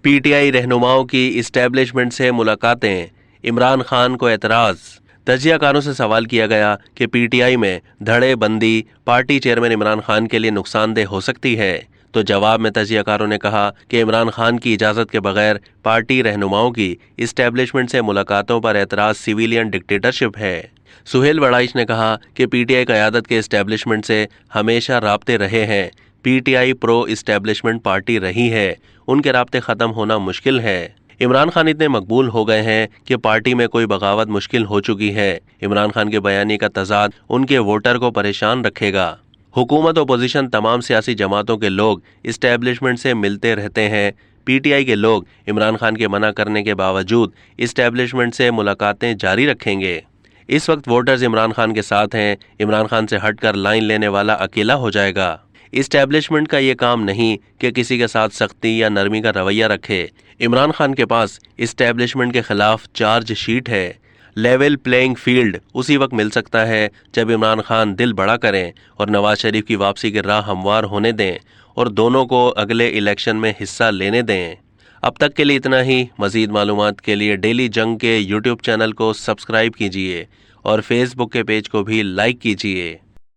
PTI रहनुमाओं की establishment से मुलाकातें, इमरान खान को एतराज। तजियाकारों से सवाल किया गया कि PTI में धड़े बंदी पार्टी चेयरमैन इमरान खान के लिए नुकसानदेह हो सकती है, तो जवाब में तजियाकारों ने कहा कि इमरान खान की इजाज़त के बगैर पार्टी रहनुमाओं की इस्टेब्लिशमेंट से मुलाकातों पर एतराज सिविलियन डिक्टेटरशिप है। सुहेल वड़ाइच ने कहा कि PTI क़यादत के इस्टेब्लिशमेंट से हमेशा राब्ते रहे हैं। PTI प्रो इस्टेब्लिशमेंट पार्टी रही है, उनके राब्ते ख़त्म होना मुश्किल है। इमरान खान इतने मकबूल हो गए हैं कि पार्टी में कोई बगावत मुश्किल हो चुकी है। इमरान खान के बयानी का तजाद उनके वोटर को परेशान रखेगा। हुकूमत अपोजिशन तमाम सियासी जमातों के लोग इस्टेब्लिशमेंट से मिलते रहते हैं। PTI के लोग इमरान खान के मना करने के बावजूद इस्टेब्लिशमेंट से मुलाकातें जारी रखेंगे। इस वक्त वोटर्स इमरान खान के साथ हैं। इमरान खान से हटकर लाइन लेने वाला अकेला हो जाएगा। इस्टेब्लिशमेंट का ये काम नहीं कि किसी के साथ सख्ती या नरमी का रवैया रखे। इमरान खान के पास इस्टेब्लिशमेंट के खिलाफ चार्ज शीट है। लेवल प्लेइंग फील्ड उसी वक्त मिल सकता है जब इमरान खान दिल बड़ा करें और नवाज शरीफ की वापसी की राह हमवार होने दें और दोनों को अगले इलेक्शन में हिस्सा लेने दें। अब तक के लिए इतना ही। मज़ीद मालूमात के लिए डेली जंग के YouTube चैनल को सब्सक्राइब कीजिए और फेसबुक के पेज को भी लाइक कीजिए।